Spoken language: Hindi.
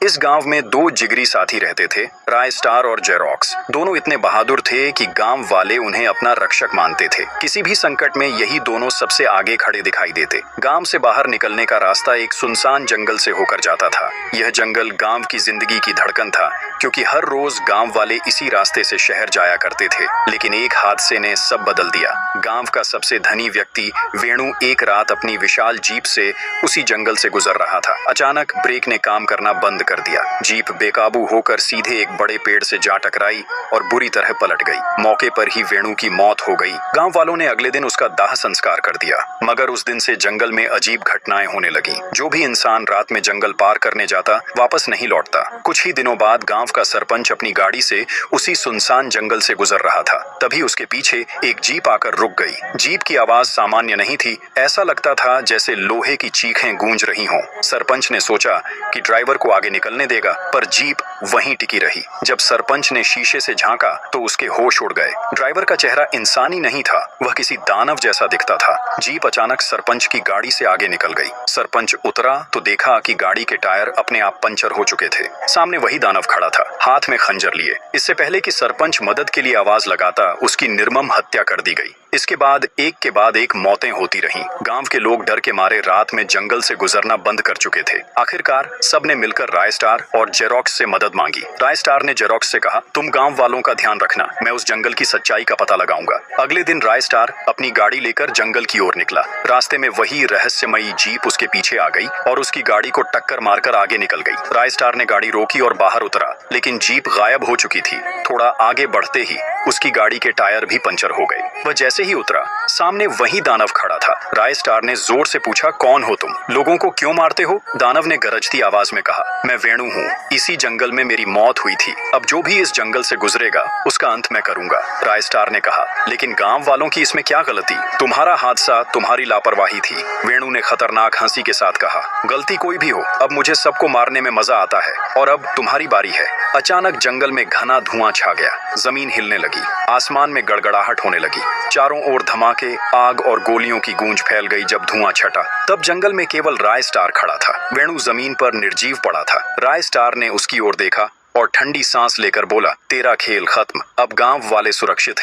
इस गांव में दो जिगरी साथी रहते थे, राय स्टार और जेरोक्स। दोनों इतने बहादुर थे कि गांव वाले उन्हें अपना रक्षक मानते थे। किसी भी संकट में यही दोनों सबसे आगे खड़े दिखाई देते। गांव से बाहर निकलने का रास्ता एक सुनसान जंगल से होकर जाता था। यह जंगल गांव की जिंदगी की धड़कन था, क्योंकि हर रोज गांव वाले इसी रास्ते से शहर जाया करते थे। लेकिन एक हादसे ने सब बदल दिया। गांव का सबसे धनी व्यक्ति वेणु एक रात अपनी विशाल जीप से उसी जंगल से गुजर रहा था। अचानक ब्रेक ने काम करना बंद कर दिया। जीप बेकाबू होकर सीधे एक बड़े पेड़ से जा टकराई और बुरी तरह पलट गई। मौके पर ही वेणु की मौत हो गई। गांव वालों ने अगले दिन उसका दाह संस्कार कर दिया। मगर उस दिन से जंगल में अजीब घटनाएं होने लगी। जो भी इंसान रात में जंगल पार करने जाता वापस नहीं लौटता। कुछ ही दिनों बाद गांव का सरपंच अपनी गाड़ी से उसी सुनसान जंगल से गुजर रहा था। तभी उसके पीछे एक जीप आकर रुक गई। जीप की आवाज सामान्य नहीं थी। ऐसा लगता था जैसे लोहे की चीखें गूंज रही हों। सरपंच ने सोचा कि ड्राइवर को आगे निकलने देगा, पर जीप वहीं टिकी रही। जब सरपंच ने शीशे से झांका तो उसके होश उड़ गए। ड्राइवर का चेहरा इंसानी नहीं था, वह किसी दानव जैसा दिखता था। जीप अचानक सरपंच की गाड़ी से आगे निकल गई। सरपंच उतरा तो देखा कि गाड़ी के टायर अपने आप पंचर हो चुके थे। सामने वही दानव खड़ा था, हाथ में खंजर लिए। इससे पहले कि सरपंच मदद के लिए आवाज लगाता, उसकी निर्मम हत्या कर दी गई। इसके बाद एक मौतें होती रहीं। गांव के लोग डर के मारे रात में जंगल से गुजरना बंद कर चुके थे। आखिरकार सबने मिलकर राय स्टार और जेरोक्स से मदद मांगी। राय स्टार ने जेरोक्स से कहा, तुम गांव वालों का ध्यान रखना, मैं उस जंगल की सच्चाई का पता लगाऊंगा। अगले दिन राय स्टार अपनी गाड़ी लेकर जंगल की ओर निकला। रास्ते में वही रहस्यमयी जीप उसके पीछे आ गई और उसकी गाड़ी को टक्कर मारकर आगे निकल गई। राय स्टार ने गाड़ी रोकी और बाहर उतरा, लेकिन जीप गायब हो चुकी थी। थोड़ा आगे बढ़ते ही उसकी गाड़ी के टायर भी पंचर हो गए। वह जैसे ही उतरा, सामने वही दानव खड़ा था। राय स्टार ने जोर से पूछा, कौन हो तुम? लोगों को क्यों मारते हो? दानव ने गरजती आवाज में कहा, मैं वेणु हूँ। इसी जंगल में मेरी मौत हुई थी। अब जो भी इस जंगल से गुजरेगा उसका अंत मैं करूंगा। राय स्टार ने कहा, लेकिन गांव वालों की इसमें क्या गलती? तुम्हारा हादसा तुम्हारी लापरवाही थी। वेणु ने खतरनाक हंसी के साथ कहा, गलती कोई भी हो, अब मुझे सबको मारने में मजा आता है और अब तुम्हारी बारी है। अचानक जंगल में घना धुआं छा गया। जमीन हिलने लगी, आसमान में गड़गड़ाहट होने लगी। चारों ओर धमाके, आग और गोलियों की गूंज फैल गई। जब धुआं छटा तब जंगल में केवल राय स्टार खड़ा था। वेणु जमीन पर निर्जीव पड़ा था। राय स्टार ने उसकी ओर देखा और ठंडी सांस लेकर बोला, तेरा खेल खत्म, अब गांव वाले सुरक्षित हैं।